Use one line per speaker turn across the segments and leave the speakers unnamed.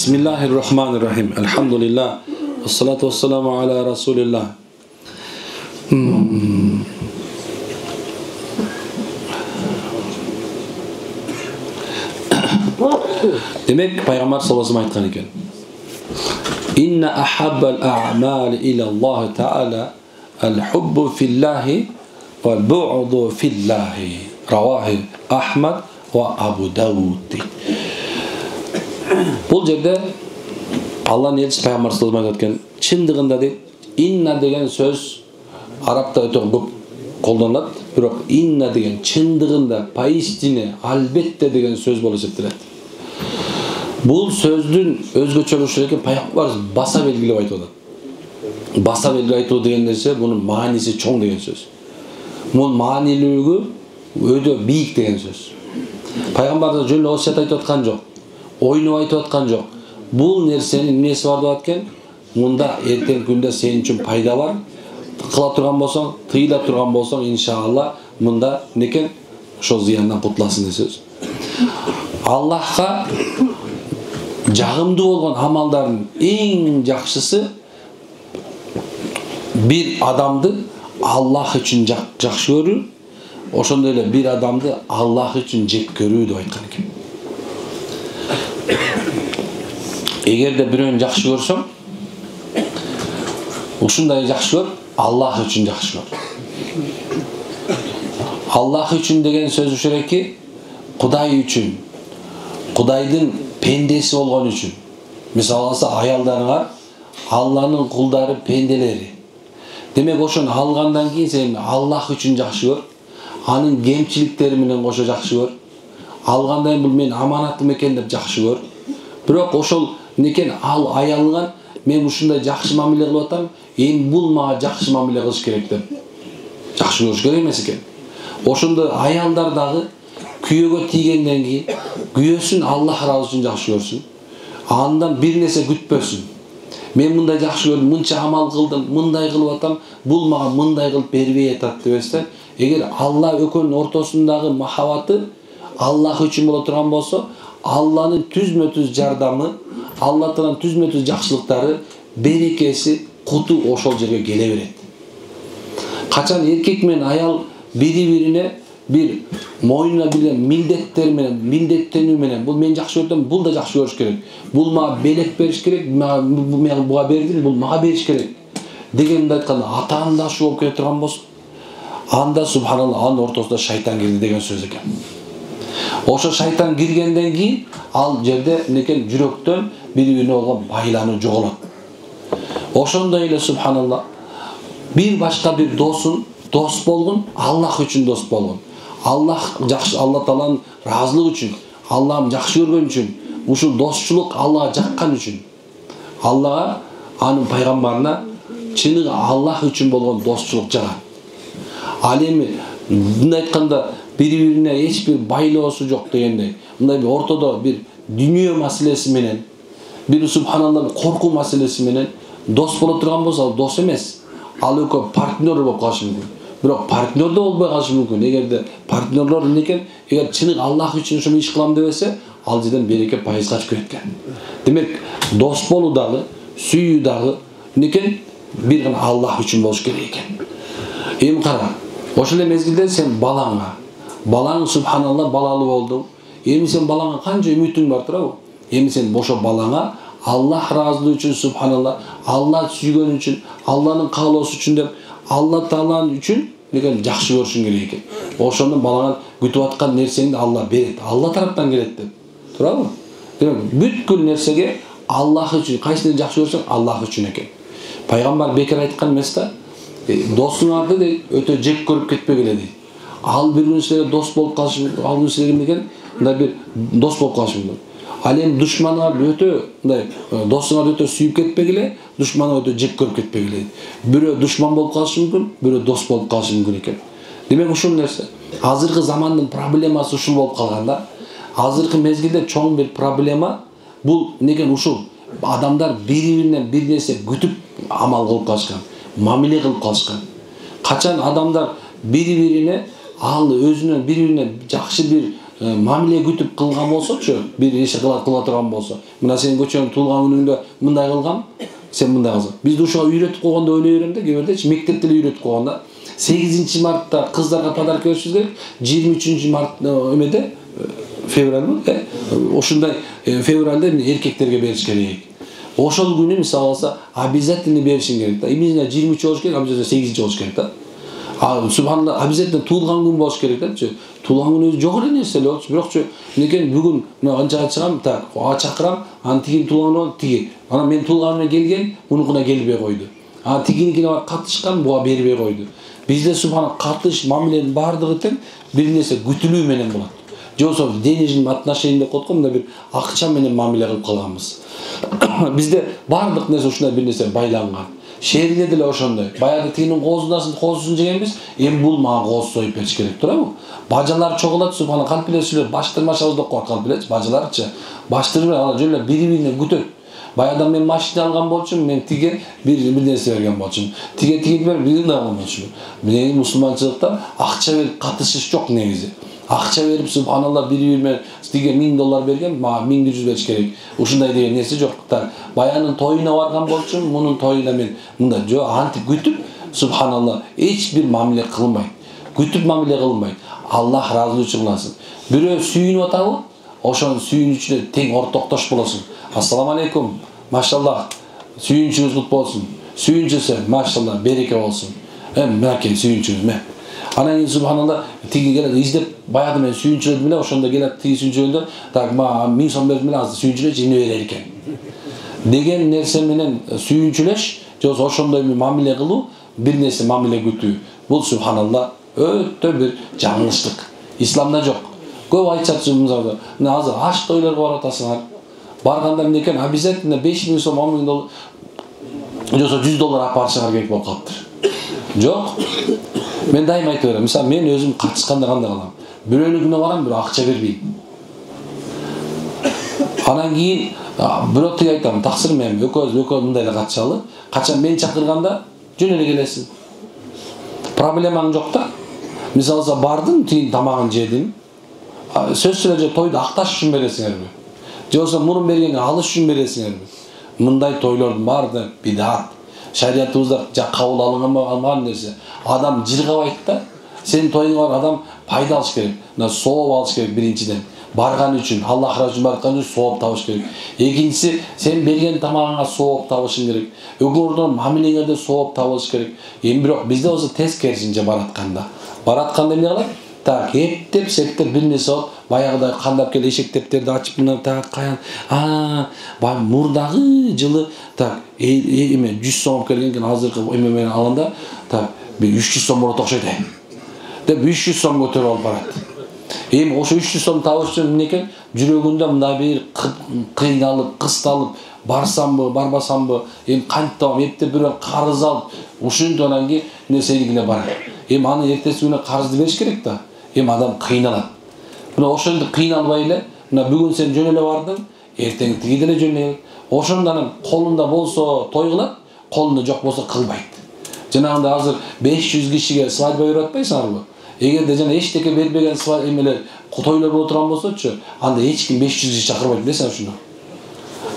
Bismillahirrahmanirrahim. Elhamdülillah. Esselatu vesselamu ala Resulillah. Demek Peygamber sallallahu aleyhi ve sellem aytkan ekan. İnne ahabbal a'mal ila Allah Teala el-hubbu fillahi vel bu'du fillahi. Rawahi Ahmad ve Abu Davud. Бұл жерде Алланың елшісі Пайғамбар саллаллаху алейхи ва саллям айтқан, шындығында дейді, инна деген сөз арабта өте көп қолданылады, бірақ инна деген шындығында, поистине, албетте деген сөз болып есептеледі. Бұл сөздің өзгөчөлүшү екен Пайғамбар баса белгилеп айтып атат. Баса белгилеп айтуу деген нерсе, бұның мааниси чоң деген сөз. Бұның маанилүүлүгү өтө бийик деген сөз. Пайғамбар жөнүндө осият айтып аткан жок. Ойнып айтып аткан жок. Бул нерсенин эмнеси бар деп аткан? Мында эртең күндө сен үчүн пайда бар. Кыла турган болсоң, тыйыла турган болсоң, иншалла мында некен ошол зыяндан кутуласың деген сөз. Аллахка жагымдуу болгон амалдардын эң жакшысы бир адамды Аллах үчүн жакшы көрүү, ошондой эле бир адамды Аллах үчүн жек көрүү деп айткан экен. Эгерде бирөөнү жакшы көрсөң, ушундай жакшы көр, Аллах үчүн жакшы көр. Аллах үчүн деген сөз ушереки Кудай үчүн, Кудайдын пендеси болгон үчүн. Мисалы алса аялдарыңар Алланын кулдары, пенделери. Демек ошону алгандан кийин сен Аллах үчүн жакшы көр, анын кемчиликтери менен кошо жакшы көр. Алгандан кийин бул менин аманатым экен деп жакшы көр. Бирок ошол некен ал аялган, мен ушундай жакшы мамиле кылып атам, эми бул мага жакшы мамиле кылыш керек деп жакшы көрүш керек эмес экен. Ошондой аялдар дагы күйөөгө тийгенден кийин күйөөсүн Аллах ыраазы үчүн жакшы көрсүн. Андан бир нерсе күтпөсүн. Мен мындай жакшы көрдүм, мынча амал кылдым, мындай кылып атам, бул мага мындай кылып бербей атат дебестен, эгер Алла экөөнүн ортосундагы махабаты Аллах үчүн боло турган болсо, Алланын түзмө-түз жардамы, Аллахтан түзмө-түз жакшылыктары, берекеси, куту ошол жерге келе берет. Качан эркек менен аял бири-бирине бир мойнуна билген милдеттер менен, милдеттенүү менен, бул мен жакшы көрдүм, бул да жакшы көрүш керек. Бул мага белек бериш керек, мен буга бердим, бул мага бериш керек. Дегенди айтканда ата-андашы болуп кете турган болсо, анда субханалла анын ортосунда шайтан кирди деген сөз экен. Ошо шайтан киргенден кийин ал жерде некен жүрөктөн бири-бирине болгон байлануу жоголот. Ошондой эле субханалла бир башка бир досун дос болгон, Аллах үчүн дос болгон. Аллах жакшы, Алла Тааланын ыраазылыгы үчүн, Аллахым жакшы көргөн үчүн, ушул достчулук Аллага жаккан үчүн. Аллага анын пайгамбарына чыныгы Аллах үчүн болгон достчулук жагат. Ал эми мындай айтканда бири-бирине эч бир байлоосу жок дегендей, мындай бир ортодо бир дүнүйө маселеси менен, бир субханалла коркуу маселеси менен дос боло турган болсо, ал дос эмес. Ал экөө партнер болуп калышы мүмкүн. Бирок партнер да болбой калышы мүмкүн. Эгерде партнерлор некен, эгер чыныгы Аллах үчүн ошону иш кылам дебесе, ал жерден береке пайызга чыгып кеткен. Демек, дос болуу дагы, сүйүү дагы некен бир гана Аллах үчүн болуш керек экен. Эми кара, ошол эле мезгилде сен балаң субханалла балалуу болду. Эми сен балаңа канча үмүтүң бар турабы? Эми сен ошо балаңа Аллах ыраазылыгы үчүн субханалла, Алла сүйгөн үчүн, Алланын каалоосу үчүн деп, Алла Тааланын үчүн деген жакшы көрүшүң керек экен. Ошондон балаңа күтүп аткан нерсеңди Алла берет. Алла тараптан келет деп. Турабы? Демек, бүткүл нерсеге Аллах үчүн, кайсыны жакшы көрсөң, Аллах үчүн экен. Пайгамбар бекер айткан эмес да, досуңарды дейт, өтө жек көрүп кетпегиле дейт. Ал бир күн силерге дос болуп калышы мүмкүн, ал күн силерге деген мындай бир дос болуп калышы мүмкүн. Ал эми душманыңарды өтө мындай досуңарды өтө сүйүп кетпегиле, душманыңды өтө жек көрүп кетпегиле. Бирөө душман болуп калышы мүмкүн, бирөө дос болуп калышы мүмкүн экен. Демек ушул нерсе. Азыркы замандын проблемасы ушул болуп калганда, азыркы мезгилде чоң бир проблема бул некен ушул. Адамдар бири-биринен бир нерсе күтүп амал кылып калышкан, мамиле кылып калышкан. Качан адамдар бири-бирине ал өзүнөн бири-бирине жакшы бир мамиле күтүп кылган болсочу, бир иши кыла турган болсо, мына сен көчөнүн туулган күнүндө мындай кылгам, сен мындай кылсаң. Бизди ушуга үйрөтүп койгондо ойлойберем да, кээ мектепте эле үйрөтүп койгонда. 8-мартта кыздарга подарка беришибиз керек, 23-март эмеде февраль, ошундай февралда эркектерге бериш керек. Ошол күнү мисалы алса обязательно беришин керек да. Именно 23 болуш керек, обязательно 8 болуш керек да. Субханалла, обязательно туулган күн болуш керек да. Туулган күн өзү жок эле нерсе эле, бирокчу менен бүгүн мына канчага чыгам, так, чакырам, анын тигин туулган тиги. Анан мен туулганыма келген, мунукуна келбей койду. Тигиникине бар катышкан, буга бербей койду. Бизде субханалла катыш, мамиленин бардыгы тең бир нерсе күтүлүү менен болот. Жосо денежный отношение деп коет го, мында бир акча менен мамиле кылып калганбыз. Бизде бардык нерсе ушундай бир нерсе байланган. Шерде деле ошондой. Баягы тигинин коозун жегенбиз, эми бул мага кооз союп бериш керек, туурабы? Бажалар чогулат, субханалла, калпилесилер, баштырмашабыз деп коет калпилеч, бажаларчы. Баштырып алар жөн эле бири-бирине күтөт. Баягыдан мен машина алган болчумун, мен тиге бир нерсе берген болчумун. Тиге берип бирин алган болчумун. Мен мусулманчылыкта акча берип катышыш жок негизи. Акча берип субханалла бири-бирине тиге $1000 берген, мага 1100 бериш керек. Ушундай деген нерсе жок. Баянын тоюна барган болчумун, мунун тоюна мен мындай жок, антип күтүп субханалла эч бир мамиле кылынбайт. Күтүп мамиле кылынбайт. Аллах ыраазылык үчүн кыласың. Бирөө сүйүнүп атабы? Ошонун сүйүнүчүнө тең ортоктош болосуң. Ассаламу алейкум. Машаллах. Сүйүнчүңүз кут болсун. Сүйүнчүсү, машаллах, береке болсун. Мынакей сүйүнчүңүз ме. Анан кийин субханалла тиги келет, издеп баягы мен сүйүнчүлөдүм эле, ошондо келет тиги сүйүнчүлөдө, так, мага 1000 сом берип эле азыр сүйүнчүлөчү эмне берер экен. Деген нерсе менен сүйүнчүлөш, жок ошондой мамиле кылуу, бир нерсе мамиле күтүү. Бул субханалла өтө бир жаңылыштык. Исламда жок. Көп айтышат мына азыр аш тойлорго барып атасыңар. Барганда эмне экен, обязательно 5000 сом, 10 000 доллар, жоксо $100 алып барышыңар керек болуп калыптыр. Жок. Мен дайым айтып берем. Мисалы, мен өзүм катышканда кандай кылам? Бирөөнүкүнө барам, бирок акча бербейм. Анан кийин бирөө тиги айтам, таксыр мен экөөбүз мындай эле катышалы. Качан мен чакырганда жөн эле келесиң. Проблемаң жок да. Мисалы, бардым, тиги тамагын жедим. Сөзсүз эле тойду акташ үчүн бересиңерби? Жоксо мурун бергенге алыш үчүн бересиңерби? Мындай тойлордун баары бидат. Шариятыбызда кабыл алынган нерсе. Адам жыргабайт да. Сен тойуңа бар адам пайда алыш керек. Сооп алыш керек биринчиден. Барган үчүн, Аллах ыраазы барган үчүн сооп табыш керек. Экинчиси, сен берген тамагыңа сооп табышың керек. Өгөрдөн мамилеңерде сооп табыш керек. Эми бирок бизде болсо тескерисинче баратканда. Баратканда эмне кылат? Так, эптеп, сеттеп бир нерсе болуп, баягыдай кандап келип эшектептерди ачып мына так каян. Мурдагы жылы так, эме 100 сом келген азыркы эме менен алганда, так, 300 сом болот окшойт. Деп 300 сом көтөрүп алып барат. Эми ошо 300 сом табыш үчүн эмне экен? Жүрөгүндө мындай бир кыйналып, кысталып, барсамбы, барбасамбы, эми кантабам, эптеп бирөө карыз алып, ушинтип анан кийин нерселигине барат. Эми аны эртеси күнү карызды бериш керек да. Эми адам кыйналат. Мына ошондо кыйналбай эле, мына бүгүн сен жөн эле бардың, эртең тиги деле жөн эле. Ошондо анан колунда болсо той кылат, колунда жок болсо кылбайт. Жанагында азыр 500 кишиге свадьба берип атпайсыңарбы? Эгерде жана эчтеке бербеген эмелер тойлор боло турган болсочу, анда эч ким 500 киши чакырбайт, билесиң ушуну.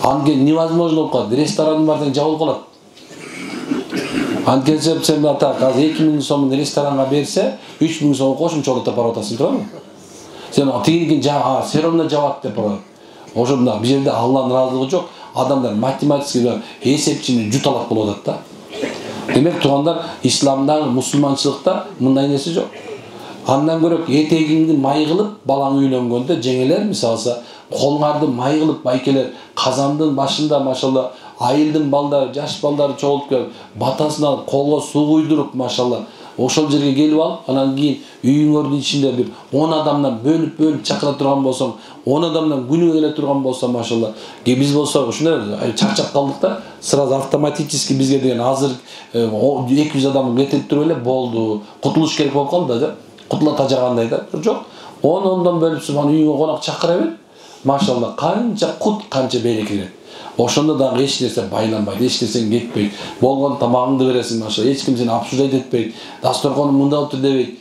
Анткени невозможно болуп калат, ресторандын баардыгы жабылып калат. Анткени сен так, азыр 2000 сомун ресторанга берсе, 3000 сом кошумчалап барып атасың, туурабы? Сен тигинин все равно жабат деп барат. Ошондо бул жерде Аллахтын ыраазылыгы жок, адамдар математический эсепчини жуталап болуп атат да. Демек туугандар, исламдагы мусулманчылыкта мындай нерсе жок. Андан көрөк этегиңди май кылып балаң үйлөнгөндө жеңелер, мисалы, колуңарды май кылып байкелер, казандын башында машалла айылдын балдары, жаш балдары чогулуп келип, батасын алып, колго суу куйдуруп, машалла, ошол жерге келип алып, анан кийин үйүңөрдүн ичинде бир 10 адамдан бөлүп чакыра турган болсоң, 10 адамдан күнүгө келе турган болсо, машалла. Биз болсо ушундай чарчап калдык да, сразу автоматически бизге деген азыр 200 адам кетип туруп эле болду. Кутулуш керек болуп калды да. Кутула тажагандай да. Жок. 10-10дан бөлүп субхан үйүңө конок чакыра бер. Машалла, канча кут, канча береке. Ошондо дагы эч нерсе байланбайт, эч нерсең кетпейт. Болгон тамагыңды бересиң, машалла. Эч ким сени обсуждать этпейт. Дасторкону мындай болуптур дебейт.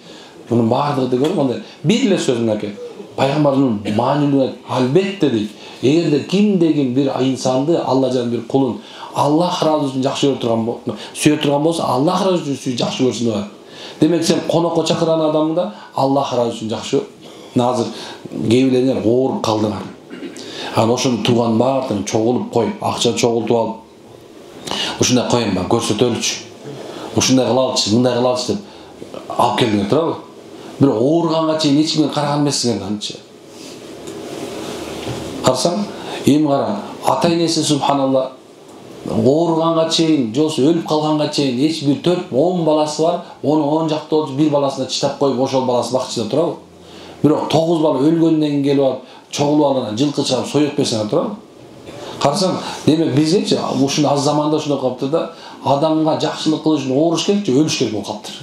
Мунун баардыгы көрүп андай бир эле сөз мынакей. пайгамбарыбыз маанилүү албетте дейт. Эгерде кимде-ким бир инсанды, Алла жана бир кулун Аллах ыраазы үчүн жакшы көрө турган сүйө турган болсо, Аллах ыраазы үчүн жакшы көрсүн болот. Демек сен конокко чакырган адамды Аллах ыраазы үчүн жакшы. Азыр кээ бирлер ооруп калдыңар. Анан ошону тууган баардыгын чогулуп коюп, акча чогултуп алып, ушундай коем ба, көрсөтөлүчү. Ушундай кылалычы, мындай кылалычы деп алып келдиңер, туурабы? Бирок ооруганга чейин эч кимге караган эмессиңер анча. Карасаң, эми кара, ата-энеси субханалла ооруганга чейин, жосу өлүп калганга чейин эч бир 4-10 баласы бар, оны 10 жакта болчу бир баласына чыдап коюп, ошол баласы бакчыда турабы? Бирок 9 бала өлгөндөн келип алып, чогулуп алган жылкы чыгып союп берсең турабы? Карасаң, демек бизгечи ушул аз заманда ушундай калыптыр да, адамга жакшылык кылыш үчүн ооруш керекчи, өлүш керек болуп калыптыр.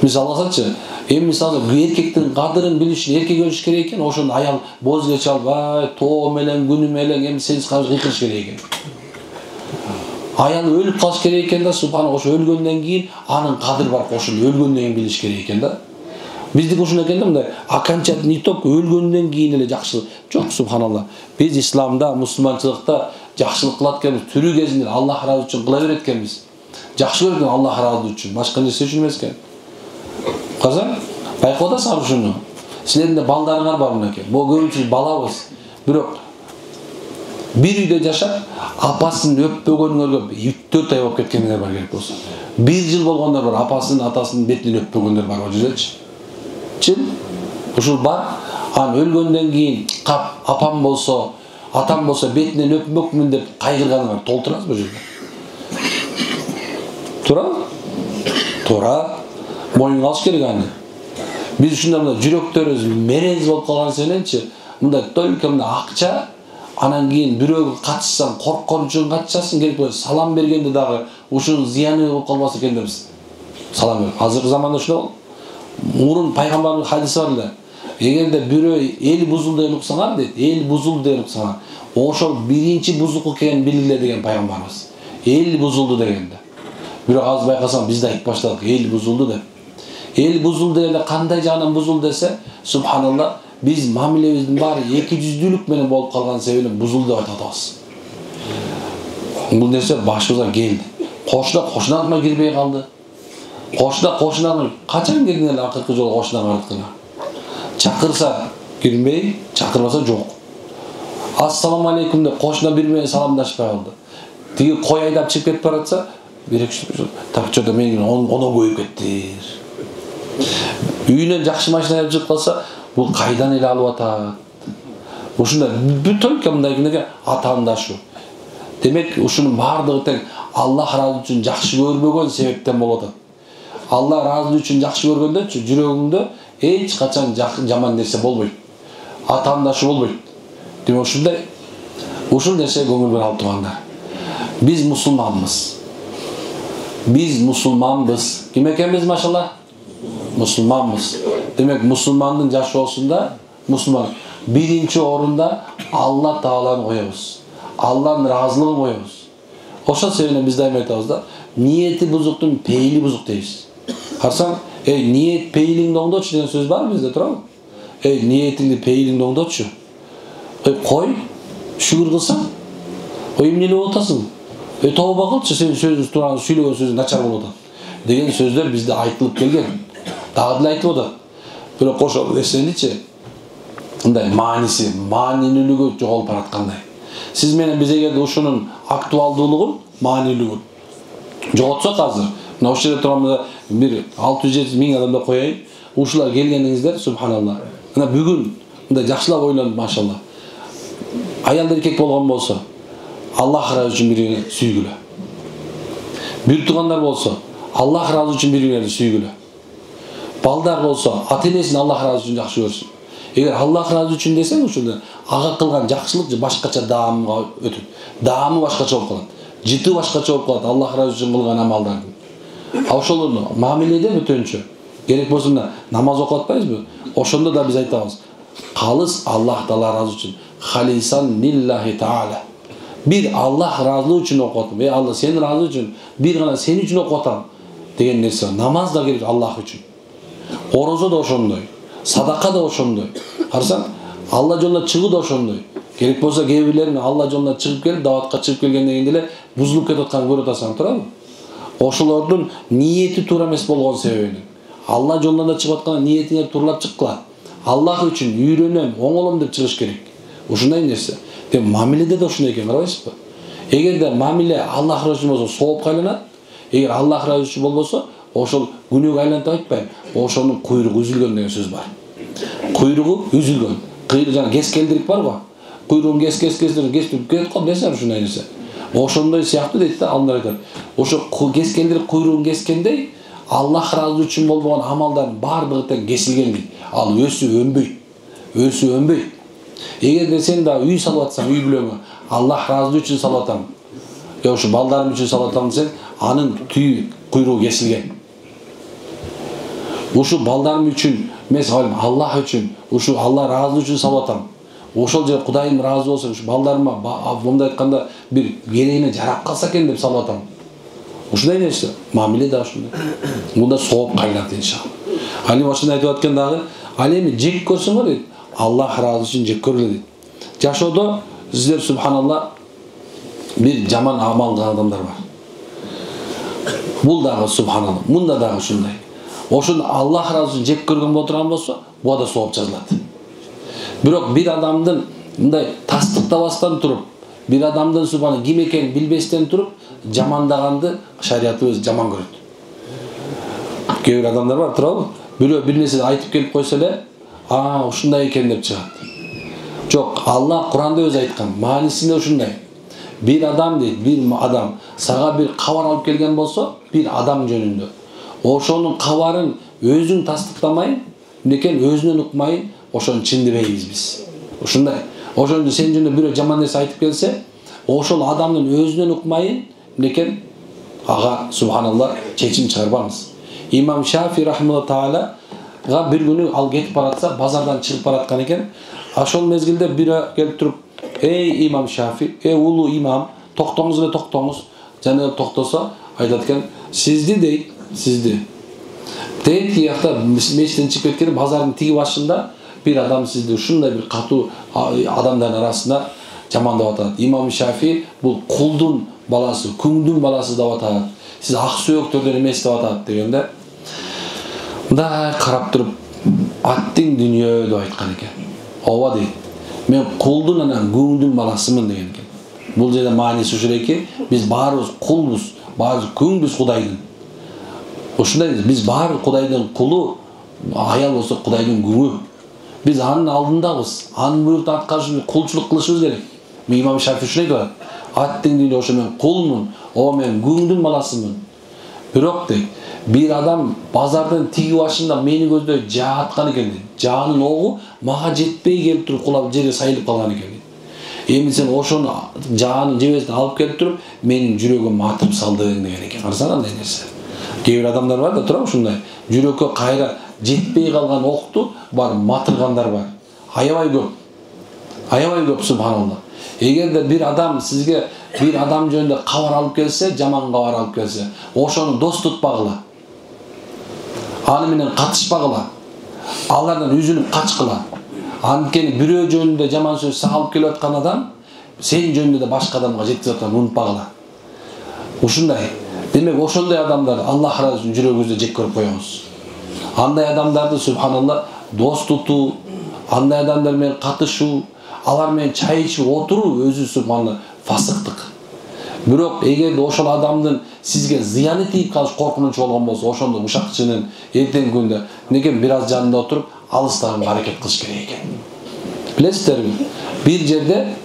Мисал алсачы, эми мисалы эркектин кадырын билиш үчүн эркек өлүш керек экен, ошону аял боз кеч алып, ай, тоо менен, күнү менен эми сенсиз калып кыйкырыш керек экен. Аял өлүп калыш керек экен да, субхана, ошо өлгөндөн кийин анын кадыры бар, ошону өлгөндөн кийин билиш керек экен да. Биздики ушундай экен да, мындай окончательный итог өлгөндөн кийин эле жакшылык. Жок, субханалла. Биз исламда, мусулманчылыкта жакшылык кылат экенбиз, тирүү кезинде Аллах ыраазы үчүн кыла берет экенбиз. Жакшы көрөт экен Аллах ыраазы үчүн, башка нерсе үчүн эмес экен. Казак, байкап атасыңар ушуну. Силердин да балдарыңар бар мынакей. Бул көбүнчө балабыз. Бирок бир үйдө жашап, апасын өппөгөнүңөргө 3-4 ай болуп кеткендер бар керек болсо. 1 жыл болгондор бар, апасын, атасынын бетинен өппөгөндөр бар, жүзөчү. Чын, ушул бар. Анан өлгөндөн кийин кап апам болсо, атам болсо бетинен өпмөкмүн деп кайгырганыңар толтурасызбы бу жерде? Туура. Моюнга алыш керек аны. Биз ушундай мындай жүрөктөрүбүз мерез болуп калган сененчи, мындай только мындай акча, анан кийин бирөөгө катышсаң, корккон үчүн катышасың, керек болсо салам бергенде дагы ушунун зыяны болуп калбаса экен депсиз. Салам бер. Азыркы заманда ушундай болду. Мурун пайгамбардын хадиси бар эле. Эгерде бирөө эл бузулду деп уксаңар дейт, эл бузулду деп уксаңар, ошол биринчи бузук экенин билгиле деген пайгамбарыбыз. Эл бузулду дегенде. Бирок азыр байкасаң биз да айтып баштадык, эл бузулду деп. Эл бузулду дегенде кандай жагынан бузулду десе, субханалла, биз мамилебиздин баары 200-дүүлүк менен болуп калган себебинен бузулду деп атабыз. Бул нерсе башыбызга келди. Кошуна антма кирбей калды. Кошуна качан кирдиң эле акыркы жолу кошуна кырдыңар? Чакырса кирбей, чакырбаса жок. Ассаламу алейкум деп кошуна бир менен саламдашпай калды. Тиги кой айдап чыгып кетип баратса, так что-то мен оно көйүп кеттир. Үйүнөн жакшы машина алып чыгып калса, бул кайдан эле алып атат? Ушундай только мындай атаандашуу. Демек, ушунун баардыгы тең Аллах ыраазы үчүн жакшы көрбөгөн себептен болуп атат. Алла ыраазы үчүн жакшы көргөндө жүрөгүңдө эч качан жаман нерсе болбойт. Атаандашуу болбойт. Демек ушул нерсеге көңүл берип алып тургандар. Биз мусулманбыз. Ким экенбиз, машалла? Мусулманбыз. Демек, мусулмандын жашоосунда мусулман биринчи орунда Алла Тааланы коебуз. Алланын ыраазылыгын коебуз. Ошол себептен биз дайыма айтабыз да, ниети бузуктун пейили бузук дейбиз. Карасаң, ниет пейлиңди оңдочу деген сөз бар бизде, турабы? Ниетиңди пейлиңди оңдочу. Кой, шүгүр кылсаң, эмне болуп атасың? Тооба кылчы, сен сөзүң турган сүйлөгөн сөзүң начар болуп атат деген сөздөр бизде айтылып келген. Дагы деле айтылып атат. Бирок ошол нерсеничи мындай маанилүүлүгү жоголуп бараткандай. Сиз менен биз эгерде ушунун актуалдуулугун, маанилүүлүгүн жоготсок азыр, мына ошол жерде турган бир 600-700 миң адамды коеюн, ушулар келгениңиздер, субханалла. Мына бүгүн мындай жакшылап ойлонуп, машалла. Аял эркек болгон болсо, Аллах ыраазы үчүн бири-бирине сүйгүлө. Бир туугандар болсо, Аллах ыраазы үчүн бири-бирине сүйгүлө. Балдар болсо, ата-энесин Аллах ыраазы үчүн жакшы көрсүн. Эгер Аллах ыраазы үчүн десең, ушунда ага кылган жакшылык башкача даамга өтөт. Даамы башкача болуп калат. Жыты башкача болуп калат Аллах ыраазы үчүн кылган амалдардын. Ошолорду мамиледе бүтөнчө керек болсо намаз окуп атпайбызбы? Ошондо да биз айтабыз. Калыс Аллах Таала ыраазы үчүн. Халисан лиллахи таала. Бир Аллах ыраазылыгы үчүн окуп атам. Алла сенин ыраазы үчүн, бир гана сен үчүн окуп атам деген нерсе. Намаз да керек Аллах үчүн. Орозо да ошондой. Садака да ошондой. Карасаң, Алла жолуна чыгуу да ошондой. Керек болсо кээ бирлерин Алла жолуна чыгып келип, даватка чыгып келгенден кийин деле бузулуп кетип атканын көрүп атасың, туурабы? Ошолордун ниети туура эмес болгон себебинен. Алла жолуна да чыгып атканда ниетиңер тууралап чыккыла. Аллах үчүн үйрөнөм, оңолом деп чыгыш керек. Ушундай нерсе. Деп мамиледе да ушундай экен, карабайсызбы? Эгерде мамиле Аллах ыраазы болсо соопко айланат, эгер Аллах ыраазы болбосо, ошол күнөөгө айлантып айтпайм. Ошонун куйругу үзүлгөн деген сөз бар. Куйругу үзүлгөн. Жана кескелдирик бар го. Куйругун кескип кетип калды десе ушундай нерсе. Ошондой сыяктуу дейт да, алымдар айтат. Ошо кескелдирик куйругун кескендей Аллах ыраазы үчүн болбогон амалдардын баардыгы тең кесилген дейт. Ал өсүп өнбөйт. Өсүп өнбөйт. Эгерде сен да үй салып атсаң, үй бүлөңө Аллах ыраазы үчүн салып атам. Ушу балдарым үчүн салып атам десең, анын түйү куйругу кесилген. Ушу балдарым үчүн эмес, Аллах үчүн, ушу Алла ыраазы үчүн салып атам. Ошол жер Кудайым ыраазы болсо, ушу балдарыма мындай айтканда бир керегине жарап калса экен деп салып атам. Ушундай нерсе, мамиле да ушундай. Мында сооп кайлат иншалла. Али ошондой айтып аткан дагы, ал эми жек көрсөңөр дейт, Аллах ыраазы үчүн жек көргүлө дейт. Жашоодо сиздер субханалла бир жаман амал кылган адамдар бар. Бул дагы субханалла, мында дагы ушундай. Ошону Аллах ыраазы үчүн жек көргөн боло турган болсо, буга да сооп жазылат. Бирок бир адамдын мындай тастыктабастан туруп, бир адамдын субханалла ким экенин билбестен туруп, жамандаганды шариятыбыз жаман көрөт. Кээ бир адамдар бар, туурабы? Бирөө бир нерсе айтып келип койсо эле, ушундай экен деп чыгат. Жок, Алла Куранда өзү айткан, маанисинде ушундай. Бир адам дейт, бир адам сага бир кабар алып келген болсо, бир адам жөнүндө. Ошонун кабарын өзүң тастыктамайын, некен өзүнөн укмайын, ошону чын дебейбиз биз. Ушундай. Ошондо сен жөнүндө бирөө жаман нерсе айтып келсе, ошол адамдын өзүнөн укмайын, некен ага субханалла чечим чыгарбаңыз. Имам Шафи рахмалла таалага бир күнү ал кетип баратса, базардан чыгып бараткан экен. Ошол мезгилде бирөө келип туруп, "Эй имам Шафи, улуу имам, токтоңуз эле токтоңуз." Жана токтосо айтат экен, "Сизди дейт, сизди. Дейт киякта мешіттен чыгып кеткен базардын тиги башында бир адам сизди ушундай бир катуу адамдардын арасында жамандап атат. Имам Шафи бул кулдун баласы, күңдүн баласы деп атат. Сиз ак сөөктөрдөн эмес деп атат" дегенде. Мындай карап туруп, "Аттың дүнүйө" деп айткан экен. "Ооба" дейт. "Мен кулдун анан күңдүн баласымын" деген экен. Бул жерде мааниси ушул эки, биз баарыбыз кулбуз, баарыбыз күңбүз Кудайдын. Ушундай биз баарыбыз Кудайдын кулу, аял болсо Кудайдын күңү. Биз анын алдындабыз, анын буйруктун аткарышына кулчулук кылышыбыз керек. Имам Шафи ушундай айтат. "Аттың дүнүйө ошо мен кулмун, мен күңдүн баласымын." Бирок дейт, бир адам базардын тиги башында мени көздөй жааткан экен дейт. Жаанын огу мага жетпей келип туруп кулап жерге сайылып калган экен дейт. Эми сен ошону жаанын жебесине алып келип туруп, менин жүрөгүмө атып салдың деген экен. Карасаң кандай нерсе. Кээ бир адамдар бар да, туурабы ушундай. Жүрөккө кайра жетпей калган окту бар матыргандар бар. Аябай көп. Аябай көп субханалла. Эгерде бир адам сизге бир адам жөнүндө кабар алып келсе, жаман кабар алып келсе, ошону дос тутпагыла. Аны менен катышпагыла. Алардан үзүнүп качкыла. Анткени бирөө жөнүндө жаман сөз алып келип аткан адам сен жөнүндө да башка адамга жеткирип атканын унутпагыла. Ушундай. Демек ошондой адамдар Аллах ыраазы үчүн жүрөгүбүздө жек көрүп коебуз. Андай адамдарды субханалла дос тутуу, андай адамдар менен катышуу, алар менен чай ичип отуруу өзү субханалла фасыктык. Бирок эгерде ошол адамдын сизге зыяны тийип калыш коркунучу болгон болсо, ошондо ушакчынын эртеңки күндө некен бир аз жанында отуруп, алыстан аракет кылыш керек экен. Билесиздерби? Бир жерде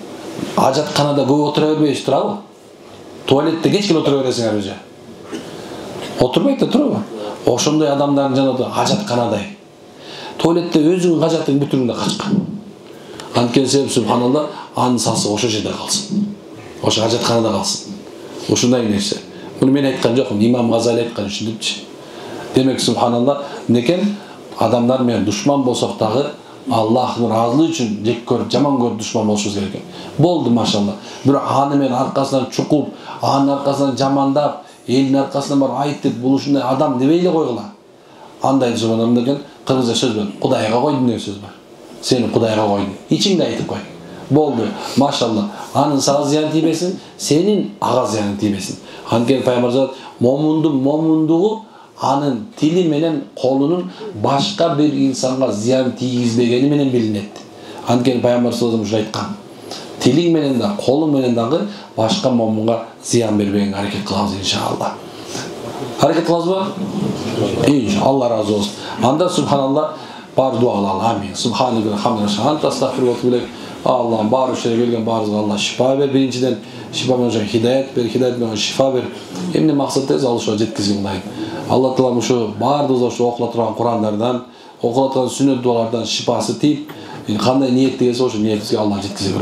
ажатканада көп отура бербейсиз, туурабы? Туалетте кечке отура бересиңер өзү. Отурбайт да, туурабы? Ошондой адамдардын жанында ажатканадай. Туалетте өзүңүн ажаттын бүтүрүндө качкан. Анткени себеп субханалла анын сасы ошо жерде калсын. Ошо ажатканада калсын. Ушундай нерсе. Муну мен айткан жокмун, Имам Газали айткан ушинтипчи. Демек субханалла, некен адамдар менен душман болсок дагы Аллахтын ыраазылыгы үчүн жек көрүп, жаман көрүп душман болушубуз керек экен. Болду машалла. Бирок аны менен аркасынан чукуп, анын аркасынан жамандап, элдин аркасынан барып айтып, бул ушундай адам дебей эле койгула. Андай субханалла деген Кыргызча сөз бар. Кудайга койдум деген сөз бар. Сени Кудайга койдум. Ичиңде айтып кой. Болду. Машалла. Анын сага зыян тийбесин, сенин ага зыян тийбесин. Анткени пайгамбар айтат, момундугу анын тили менен колунун башка бир инсанга зыян тийгизбегени менен билинет. Анткени пайгамбар саллаллаху алейхи айткан. Тилиң менен да, колуң менен дагы башка момунга зыян бербегенге аракет кылабыз иншалла. Hareket kılmaz İnşallah. Allah razı olsun. Anda subhanallah bar dualarla amin. Subhanallah ve hamdülillah. Anta estağfirullah. Allah'ım bar işlere gelgen barızga Allah şifa ver. Birinciden şifa ver. Hidayet ver. Hidayet ver. Şifa ver. Emni maksat tez alışa jetkizgin dayım. Allah Teala şu bardızda şu okulattıran Kur'anlardan, okulattıran sünnet dualardan şifası teyip, kanday niyet degese o şu niyetizge Allah jetkizge ver.